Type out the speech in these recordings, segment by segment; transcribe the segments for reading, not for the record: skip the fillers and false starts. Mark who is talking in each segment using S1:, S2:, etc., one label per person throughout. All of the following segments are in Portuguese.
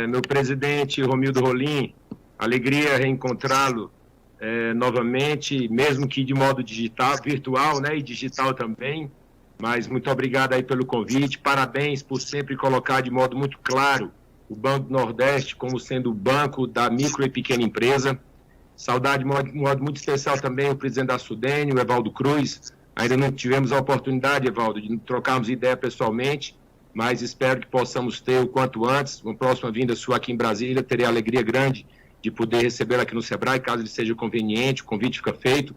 S1: meu presidente Romildo Rolim, alegria reencontrá-lo novamente, mesmo que de modo digital, virtual, né, e digital também, mas muito obrigado aí pelo convite, parabéns por sempre colocar de modo muito claro o Banco do Nordeste como sendo o banco da micro e pequena empresa. Saudar de modo muito especial também o presidente da Sudene, o Evaldo Cruz. Ainda não tivemos a oportunidade, Evaldo, de trocarmos ideia pessoalmente, mas espero que possamos ter o quanto antes. Uma próxima vinda sua aqui em Brasília, terei a alegria grande de poder recebê-lo aqui no Sebrae, caso ele seja conveniente, o convite fica feito.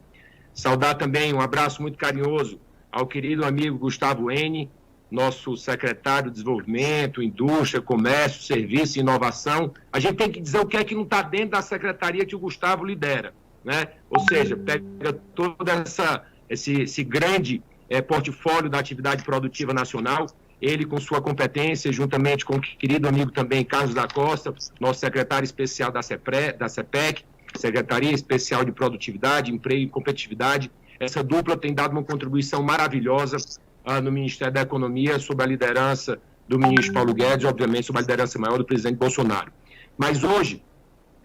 S1: Saudar também, um abraço muito carinhoso ao querido amigo Gustavo N., nosso secretário de Desenvolvimento, Indústria, Comércio, Serviço e Inovação. A gente tem que dizer o que é que não está dentro da secretaria que o Gustavo lidera, né? Ou seja, pega todo esse grande portfólio da atividade produtiva nacional, ele com sua competência, juntamente com o querido amigo também Carlos da Costa, nosso secretário especial da CPEC, Secretaria Especial de Produtividade, Emprego e Competitividade. Essa dupla tem dado uma contribuição maravilhosa no Ministério da Economia, sob a liderança do ministro Paulo Guedes, obviamente sob a liderança maior do presidente Bolsonaro. Mas hoje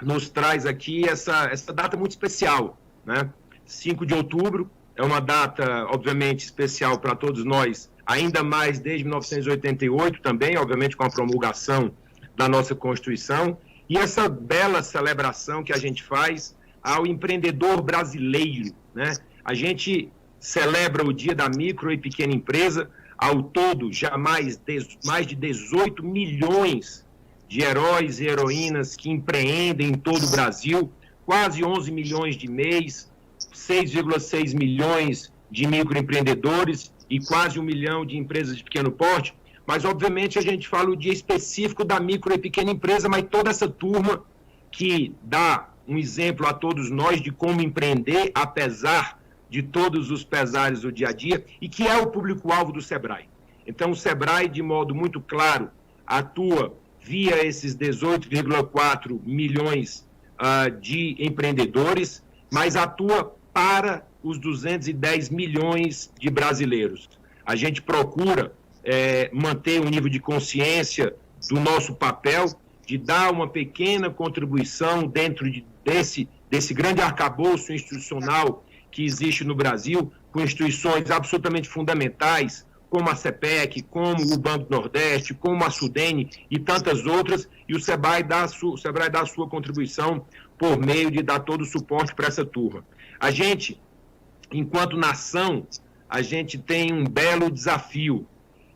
S1: nos traz aqui essa data muito especial, né? 5 de outubro é uma data, obviamente, especial para todos nós, ainda mais desde 1988 também, obviamente com a promulgação da nossa Constituição, e essa bela celebração que a gente faz ao empreendedor brasileiro, né? A gente celebra o Dia da Micro e Pequena Empresa, ao todo já mais de 18 milhões de heróis e heroínas que empreendem em todo o Brasil, quase 11 milhões de MEIs, 6,6 milhões de microempreendedores e quase 1 milhão de empresas de pequeno porte. Mas, obviamente, a gente fala o dia específico da micro e pequena empresa, mas toda essa turma que dá um exemplo a todos nós de como empreender, apesar de todos os pesares do dia a dia, e que é o público-alvo do Sebrae. Então, o Sebrae, de modo muito claro, atua via esses 18,4 milhões de empreendedores, mas atua para os 210 milhões de brasileiros. A gente procura manter um nível de consciência do nosso papel, de dar uma pequena contribuição dentro desse grande arcabouço institucional que existe no Brasil, com instituições absolutamente fundamentais, como a CPEC, como o Banco do Nordeste, como a Sudene e tantas outras, e o Sebrae dá a sua contribuição por meio de dar todo o suporte para essa turma. A gente, enquanto nação, a gente tem um belo desafio,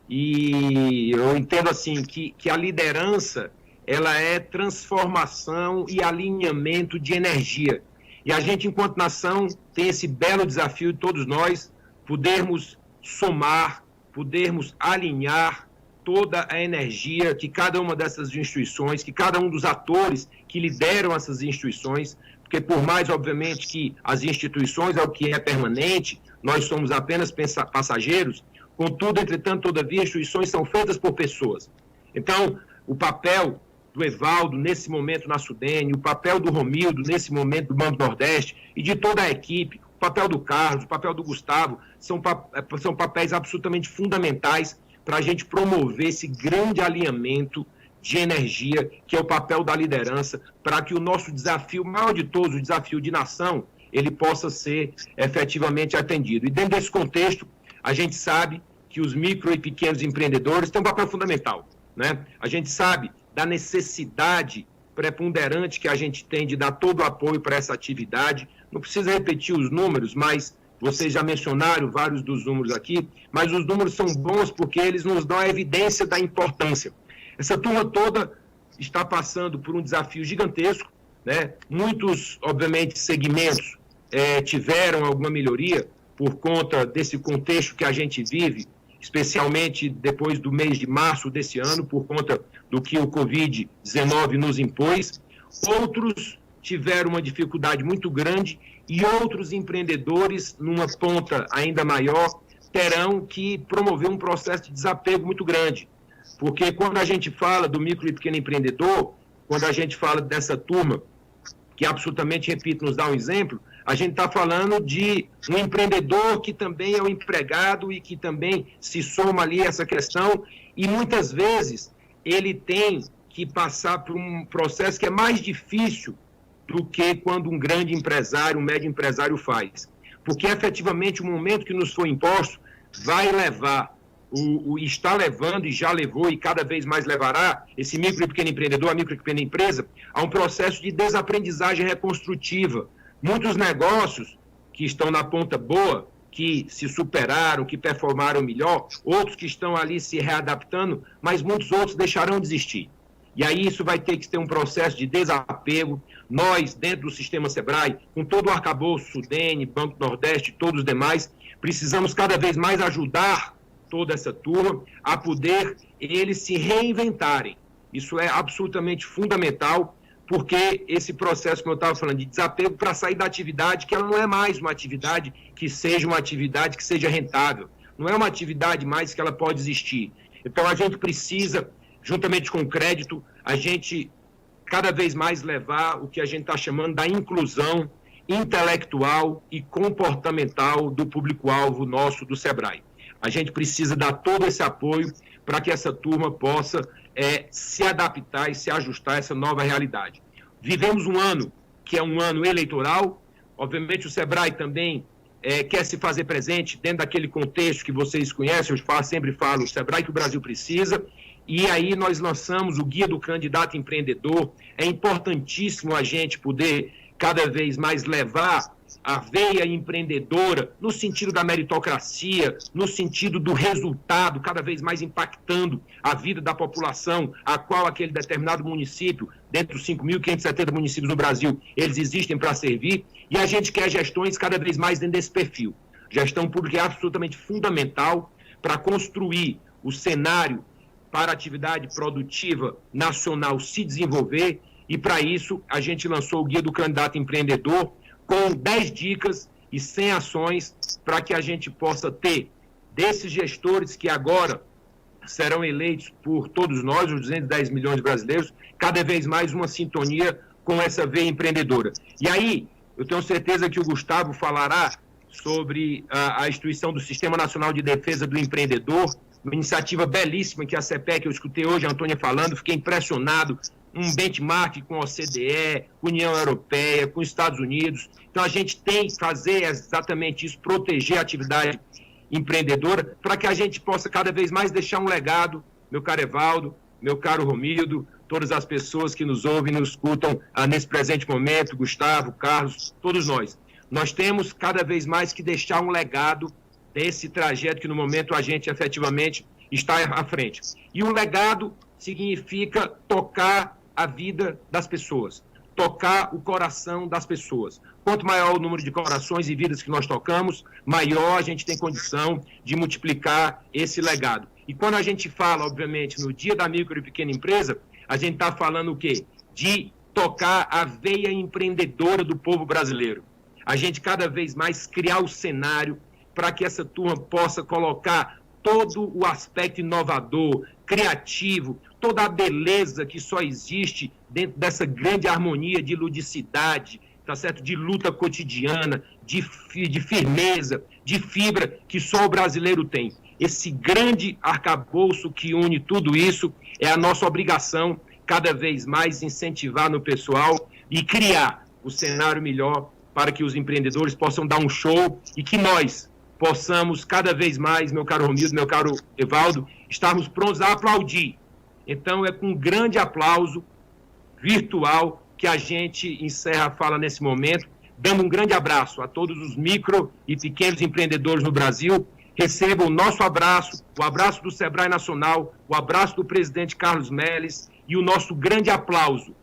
S1: e eu entendo assim que a liderança ela é transformação e alinhamento de energia. E a gente, enquanto nação, tem esse belo desafio de todos nós podermos somar, podermos alinhar toda a energia que cada uma dessas instituições, que cada um dos atores que lideram essas instituições, porque por mais, obviamente, que as instituições é o que é permanente, nós somos apenas passageiros, contudo, entretanto, todavia, instituições são feitas por pessoas. Então, o papel do Evaldo, nesse momento na Sudene, o papel do Romildo, nesse momento do Banco do Nordeste, e de toda a equipe, o papel do Carlos, o papel do Gustavo, são papéis absolutamente fundamentais para a gente promover esse grande alinhamento de energia, que é o papel da liderança, para que o nosso desafio, maior de todos, o desafio de nação, ele possa ser efetivamente atendido. E dentro desse contexto, a gente sabe que os micro e pequenos empreendedores têm um papel fundamental, né? A gente sabe da necessidade preponderante que a gente tem de dar todo o apoio para essa atividade. Não precisa repetir os números, mas vocês já mencionaram vários dos números aqui, mas os números são bons porque eles nos dão a evidência da importância. Essa turma toda está passando por um desafio gigantesco, né? Muitos, obviamente, segmentos tiveram alguma melhoria por conta desse contexto que a gente vive, especialmente depois do mês de março desse ano, por conta do que o Covid-19 nos impôs. Outros tiveram uma dificuldade muito grande e outros empreendedores, numa ponta ainda maior, terão que promover um processo de desapego muito grande. Porque quando a gente fala do micro e pequeno empreendedor, quando a gente fala dessa turma, que absolutamente, repito, nos dá um exemplo, a gente está falando de um empreendedor que também é um empregado e que também se soma ali essa questão, e muitas vezes ele tem que passar por um processo que é mais difícil do que quando um grande empresário, um médio empresário faz. Porque, efetivamente, o momento que nos foi imposto vai levar, está levando e já levou e cada vez mais levará esse micro e pequeno empreendedor, a micro e pequena empresa, a um processo de desaprendizagem reconstrutiva. Muitos negócios que estão na ponta boa, que se superaram, que performaram melhor, outros que estão ali se readaptando, mas muitos outros deixarão de existir. E aí isso vai ter que ter um processo de desapego. Nós, dentro do sistema SEBRAE, com todo o arcabouço, SUDENE, Banco Nordeste, todos os demais, precisamos cada vez mais ajudar toda essa turma a poder eles se reinventarem. Isso é absolutamente fundamental, porque esse processo, como eu estava falando, de desapego para sair da atividade, que ela não é mais uma atividade que seja rentável. Não é uma atividade mais que ela pode existir. Então, a gente precisa, juntamente com o crédito, a gente cada vez mais levar o que a gente está chamando da inclusão intelectual e comportamental do público-alvo nosso do SEBRAE. A gente precisa dar todo esse apoio para que essa turma possa se adaptar e se ajustar a essa nova realidade. Vivemos um ano que é um ano eleitoral, obviamente o SEBRAE também quer se fazer presente dentro daquele contexto que vocês conhecem, eu sempre falo, o SEBRAE que o Brasil precisa, e aí nós lançamos o Guia do Candidato Empreendedor. É importantíssimo a gente poder cada vez mais levar a veia empreendedora no sentido da meritocracia, no sentido do resultado, cada vez mais impactando a vida da população, a qual aquele determinado município, dentro dos 5.570 municípios no Brasil, eles existem para servir, e a gente quer gestões cada vez mais dentro desse perfil. Gestão pública é absolutamente fundamental para construir o cenário para a atividade produtiva nacional se desenvolver, e para isso a gente lançou o Guia do Candidato Empreendedor, com 10 dicas e 100 ações para que a gente possa ter desses gestores que agora serão eleitos por todos nós, os 210 milhões de brasileiros, cada vez mais uma sintonia com essa veia empreendedora. E aí, eu tenho certeza que o Gustavo falará sobre a instituição do Sistema Nacional de Defesa do Empreendedor, uma iniciativa belíssima que a CEPEC, eu escutei hoje a Antônia falando, fiquei impressionado, um benchmark com a OCDE, União Europeia, com os Estados Unidos. Então, a gente tem que fazer exatamente isso, proteger a atividade empreendedora, para que a gente possa cada vez mais deixar um legado, meu caro Evaldo, meu caro Romildo, todas as pessoas que nos ouvem e nos escutam nesse presente momento, Gustavo, Carlos, todos nós. Nós temos cada vez mais que deixar um legado desse trajeto que no momento a gente efetivamente está à frente. E um legado significa tocar a vida das pessoas, tocar o coração das pessoas. Quanto maior o número de corações e vidas que nós tocamos, maior a gente tem condição de multiplicar esse legado. E quando a gente fala, obviamente, no Dia da Micro e Pequena Empresa, a gente está falando o quê? De tocar a veia empreendedora do povo brasileiro. A gente cada vez mais criar o cenário para que essa turma possa colocar todo o aspecto inovador, criativo, toda a beleza que só existe dentro dessa grande harmonia de ludicidade, tá certo? De luta cotidiana, de firmeza, de fibra que só o brasileiro tem. Esse grande arcabouço que une tudo isso é a nossa obrigação cada vez mais incentivar no pessoal e criar o cenário melhor para que os empreendedores possam dar um show e que nós possamos cada vez mais, meu caro Romildo, meu caro Evaldo, estarmos prontos a aplaudir. Então, é com um grande aplauso virtual que a gente encerra a fala nesse momento, dando um grande abraço a todos os micro e pequenos empreendedores no Brasil. Recebam o nosso abraço, o abraço do SEBRAE Nacional, o abraço do presidente Carlos Melles e o nosso grande aplauso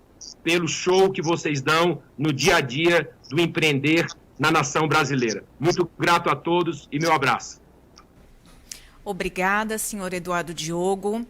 S1: pelo show que vocês dão no dia a dia do empreender na nação brasileira. Muito grato a todos e meu abraço.
S2: Obrigada, senhor Eduardo Diogo.